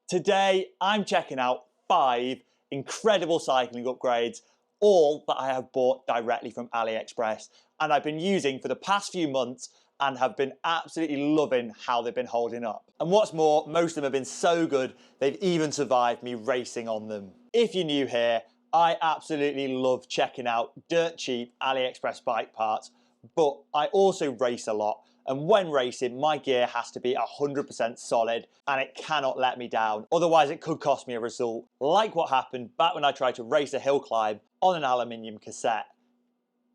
Today, I'm checking out 5 incredible cycling upgrades, all that I have bought directly from AliExpress, and I've been using for the past few months and have been absolutely loving how they've been holding up. And what's more, most of them have been so good, they've even survived me racing on them. If you're new here, I absolutely love checking out dirt cheap AliExpress bike parts, but I also race a lot. And when racing, my gear has to be 100% solid and it cannot let me down. Otherwise, it could cost me a result. Like what happened back when I tried to race a hill climb on an aluminium cassette.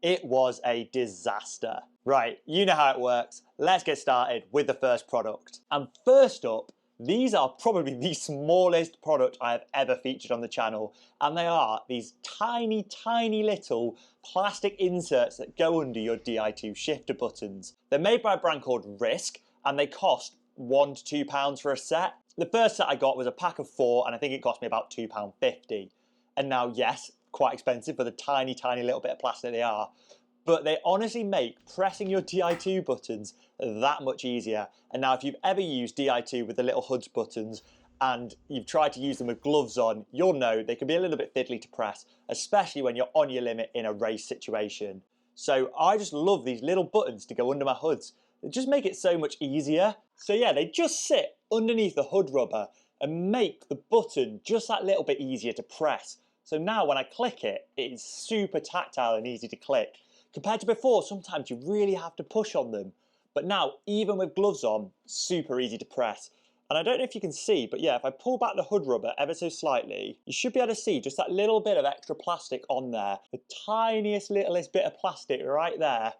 It was a disaster. Right, you know how it works. Let's get started with the first product. And first up, these are probably the smallest product I have ever featured on the channel, and they are these tiny, tiny little plastic inserts that go under your Di2 shifter buttons. They're made by a brand called Risk, and they cost £1 to £2 for a set. The first set I got was a pack of 4, and I think it cost me about £2.50. And now, yes, quite expensive for the tiny, tiny little bit of plastic they are, but they honestly make pressing your Di2 buttons that much easier. And now if you've ever used Di2 with the little Hoods buttons and you've tried to use them with gloves on, you'll know they can be a little bit fiddly to press, especially when you're on your limit in a race situation. So I just love these little buttons to go under my hoods. They just make it so much easier. So yeah, they just sit underneath the hood rubber and make the button just that little bit easier to press. So now when I click it, it is super tactile and easy to click. Compared to before, sometimes you really have to push on them. But now, even with gloves on, super easy to press. And I don't know if you can see, but yeah, if I pull back the hood rubber ever so slightly, you should be able to see just that little bit of extra plastic on there. The tiniest, littlest bit of plastic right there,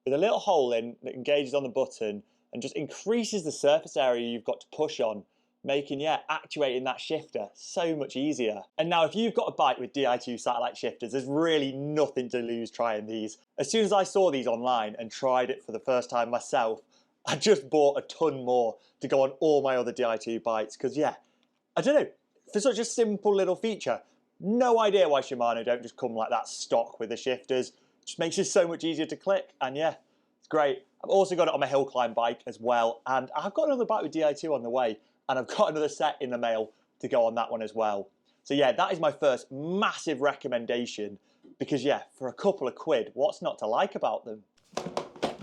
with a little hole in that engages on the button and just increases the surface area you've got to push on, making, yeah, actuating that shifter so much easier. And now if you've got a bike with Di2 satellite shifters, there's really nothing to lose trying these. As soon as I saw these online and tried it for the first time myself, I just bought a ton more to go on all my other Di2 bikes, because yeah, I don't know, for such a simple little feature, no idea why Shimano don't just come like that stock with the shifters. Just makes it so much easier to click, and yeah, it's great. I've also got it on my hill climb bike as well, and I've got another bike with Di2 on the way, and I've got another set in the mail to go on that one as well. So yeah, that is my first massive recommendation, because yeah, for a couple of quid, what's not to like about them?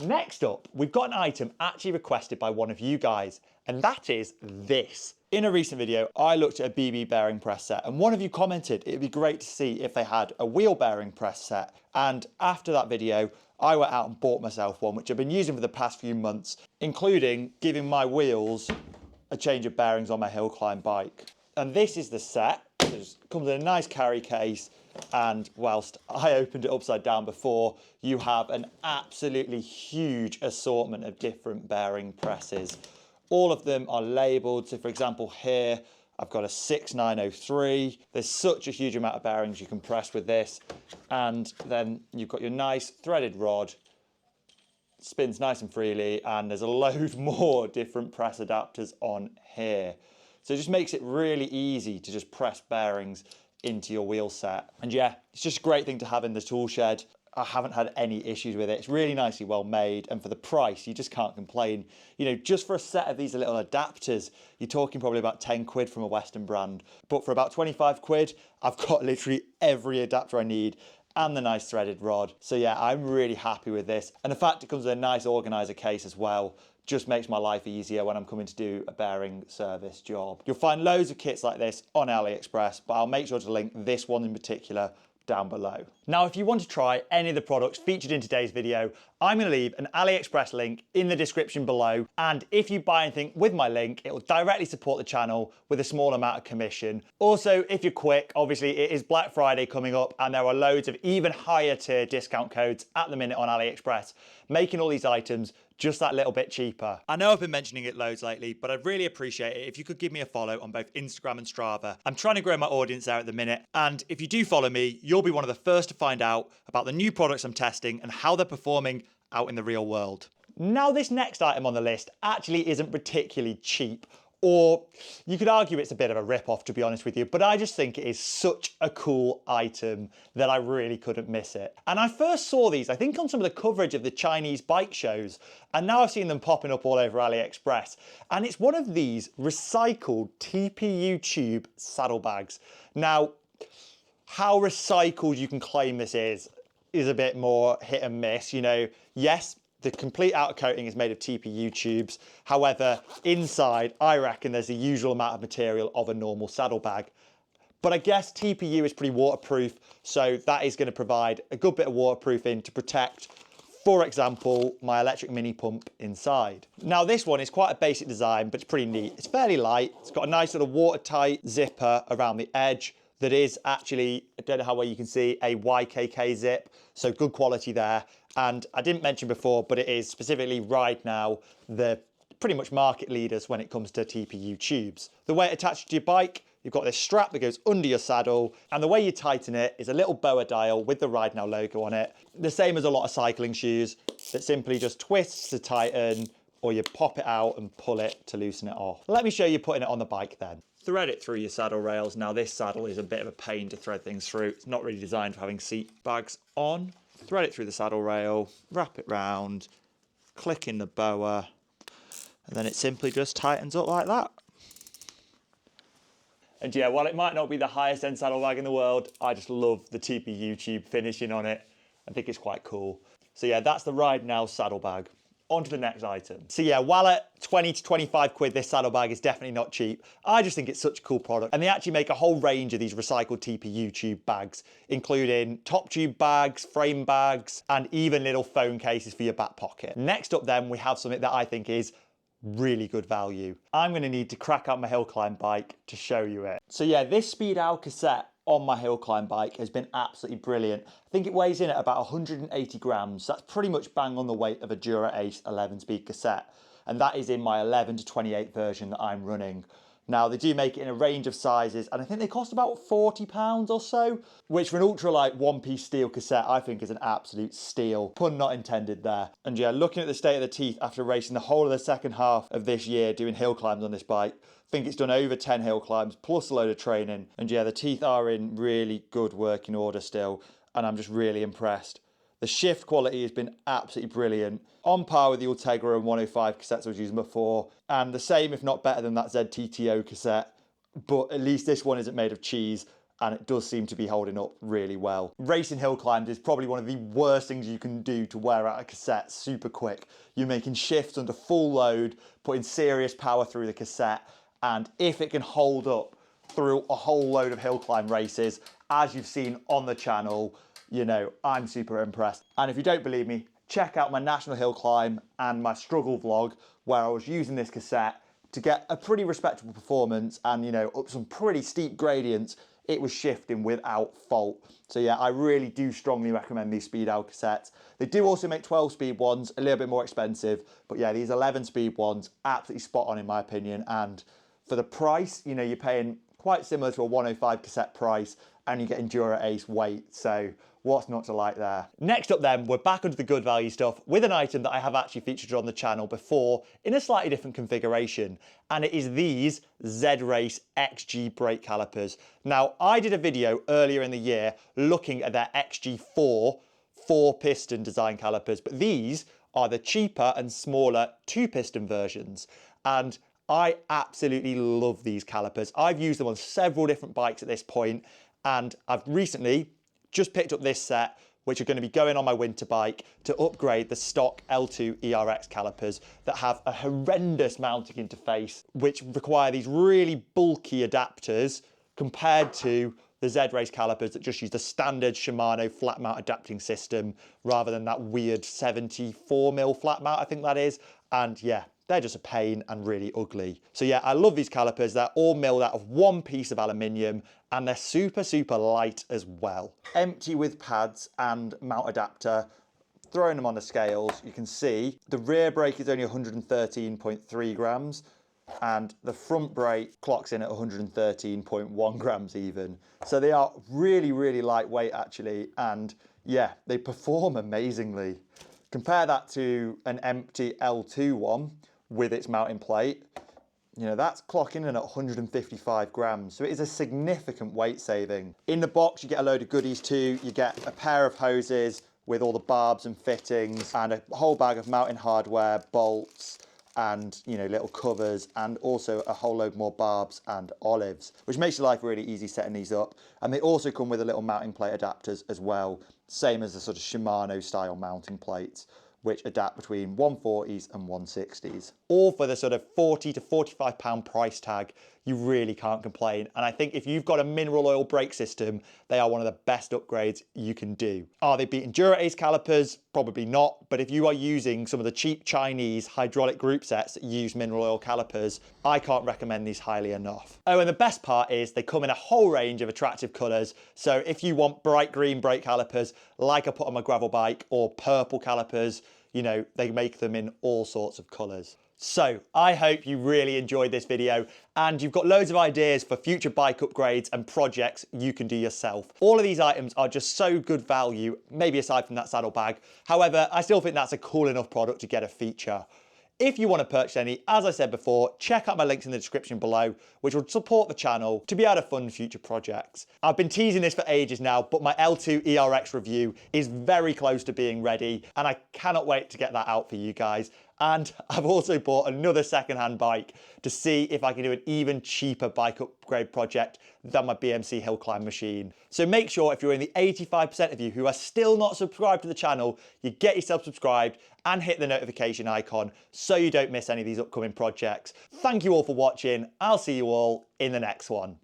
Next up, we've got an item actually requested by one of you guys, and that is this. In a recent video, I looked at a BB bearing press set, and one of you commented it'd be great to see if they had a wheel bearing press set. And after that video, I went out and bought myself one, which I've been using for the past few months, including giving my wheels a change of bearings on my hill climb bike. And this is the set. It comes in a nice carry case, and whilst I opened it upside down before, you have an absolutely huge assortment of different bearing presses. All of them are labelled. So for example here, I've got a 6903. There's such a huge amount of bearings you can press with this. And then you've got your nice threaded rod, spins nice and freely, and there's a load more different press adapters on here. So it just makes it really easy to just press bearings into your wheel set. And yeah, it's just a great thing to have in the tool shed. I haven't had any issues with it. It's really nicely well made, and for the price, you just can't complain. You know, just for a set of these little adapters, you're talking probably about 10 quid from a Western brand. But for about 25 quid, I've got literally every adapter I need, and the nice threaded rod. So yeah, I'm really happy with this. And the fact it comes with a nice organizer case as well just makes my life easier when I'm coming to do a bearing service job. You'll find loads of kits like this on AliExpress, but I'll make sure to link this one in particular down below. Now, if you want to try any of the products featured in today's video, I'm going to leave an AliExpress link in the description below. And if you buy anything with my link, it will directly support the channel with a small amount of commission. Also, if you're quick, obviously it is Black Friday coming up, and there are loads of even higher tier discount codes at the minute on AliExpress, making all these items just that little bit cheaper. I know I've been mentioning it loads lately, but I'd really appreciate it if you could give me a follow on both Instagram and Strava. I'm trying to grow my audience there at the minute, and if you do follow me, you'll be one of the first to find out about the new products I'm testing and how they're performing out in the real world. Now, this next item on the list actually isn't particularly cheap or you could argue it's a bit of a rip-off, to be honest with you, but I just think it is such a cool item that I really couldn't miss it. And I first saw these, I think, on some of the coverage of the Chinese bike shows, and now I've seen them popping up all over AliExpress. And it's one of these recycled TPU tube saddlebags. Now, how recycled you can claim this is a bit more hit and miss. You know, yes, the complete outer coating is made of TPU tubes. However, inside, I reckon there's the usual amount of material of a normal saddlebag. But I guess TPU is pretty waterproof, so that is going to provide a good bit of waterproofing to protect, for example, my electric mini pump inside. Now, this one is quite a basic design, but it's pretty neat. It's fairly light. It's got a nice sort of watertight zipper around the edge that is actually, I don't know how well you can see, a YKK zip, so good quality there. And I didn't mention before, but it is specifically RideNow, the pretty much market leaders when it comes to TPU tubes. The way it attaches to your bike, you've got this strap that goes under your saddle, and the way you tighten it is a little boa dial with the RideNow logo on it. The same as a lot of cycling shoes that simply just twists to tighten, or you pop it out and pull it to loosen it off. Let me show you putting it on the bike then. Thread it through your saddle rails. Now, this saddle is a bit of a pain to thread things through. It's not really designed for having seat bags on. Thread it through the saddle rail, wrap it round, click in the boa, and then it simply just tightens up like that. And yeah, while it might not be the highest end saddlebag in the world, I just love the TPU tube finishing on it. I think it's quite cool. So yeah, that's the RideNow Saddlebag. On to the next item. So yeah, while at 20 to 25 quid, this saddlebag is definitely not cheap. I just think it's such a cool product. And they actually make a whole range of these recycled TPU tube bags, including top tube bags, frame bags, and even little phone cases for your back pocket. Next up then, we have something that I think is really good value. I'm gonna need to crack out my hill climb bike to show you it. So yeah, this Speedo Cassette on my hill climb bike has been absolutely brilliant. I think it weighs in at about 180 grams. That's pretty much bang on the weight of a ZRace 11-speed cassette. And that is in my 11 to 28 version that I'm running. Now, they do make it in a range of sizes, and I think they cost about £40 or so, which for an ultralight one-piece steel cassette, I think is an absolute steal. Pun not intended there. And yeah, looking at the state of the teeth after racing the whole of the second half of this year doing hill climbs on this bike, I think it's done over 10 hill climbs plus a load of training. And yeah, the teeth are in really good working order still, and I'm just really impressed. The shift quality has been absolutely brilliant, on par with the Ultegra and 105 cassettes I was using before, and the same, if not better than that ZTTO cassette, but at least this one isn't made of cheese, and it does seem to be holding up really well. Racing hill climbs is probably one of the worst things you can do to wear out a cassette super quick. You're making shifts under full load, putting serious power through the cassette, and if it can hold up through a whole load of hill climb races, as you've seen on the channel, you know, I'm super impressed. And if you don't believe me, check out my national hill climb and my struggle vlog where I was using this cassette to get a pretty respectable performance and, you know, up some pretty steep gradients. It was shifting without fault. So yeah, I really do strongly recommend these Speedo cassettes. They do also make 12-speed ones, a little bit more expensive, but yeah, these 11-speed ones, absolutely spot on in my opinion. And for the price, you know, you're paying quite similar to a 105 cassette price and you're getting ZRace weight. So what's not to like there? Next up then, we're back onto the good value stuff with an item that I have actually featured on the channel before in a slightly different configuration, and it is these ZRace XG brake calipers. Now, I did a video earlier in the year looking at their XG4 4-piston design calipers, but these are the cheaper and smaller 2-piston versions, and I absolutely love these calipers. I've used them on several different bikes at this point, and I've recently just picked up this set, which are going to be going on my winter bike to upgrade the stock L2 ERX calipers that have a horrendous mounting interface, which require these really bulky adapters compared to the ZRace calipers that just use the standard Shimano flat mount adapting system rather than that weird 74mm flat mount, I think that is. And yeah, they're just a pain and really ugly. So yeah, I love these calipers. They're all milled out of one piece of aluminium and they're super, super light as well. Empty with pads and mount adapter. Throwing them on the scales, you can see the rear brake is only 113.3 grams and the front brake clocks in at 113.1 grams even. So they are really, really lightweight actually. And yeah, they perform amazingly. Compare that to an empty L2 one with its mounting plate. You know, that's clocking in at 155 grams, so it is a significant weight saving. In the box, you get a load of goodies too. You get a pair of hoses with all the barbs and fittings, and a whole bag of mounting hardware, bolts, and, you know, little covers, and also a whole load more barbs and olives, which makes your life really easy setting these up. And they also come with a little mounting plate adapters as well, same as the sort of Shimano style mounting plates, which adapt between 140s and 160s. All for the sort of 40 to 45 pound price tag. You really can't complain. And I think if you've got a mineral oil brake system, they are one of the best upgrades you can do. Are they beating ZRace calipers? Probably not. But if you are using some of the cheap Chinese hydraulic group sets that use mineral oil calipers, I can't recommend these highly enough. Oh, and the best part is they come in a whole range of attractive colors. So if you want bright green brake calipers, like I put on my gravel bike, or purple calipers, you know, they make them in all sorts of colors. So I hope you really enjoyed this video and you've got loads of ideas for future bike upgrades and projects you can do yourself. All of these items are just so good value, maybe aside from that saddlebag. However, I still think that's a cool enough product to get a feature. If you want to purchase any, as I said before, check out my links in the description below, which will support the channel to be able to fund future projects. I've been teasing this for ages now, but my L2 ERX review is very close to being ready, and I cannot wait to get that out for you guys. And I've also bought another second-hand bike to see if I can do an even cheaper bike upgrade project than my BMC hill climb machine. So make sure if you're in the 85% of you who are still not subscribed to the channel, you get yourself subscribed and hit the notification icon so you don't miss any of these upcoming projects. Thank you all for watching. I'll see you all in the next one.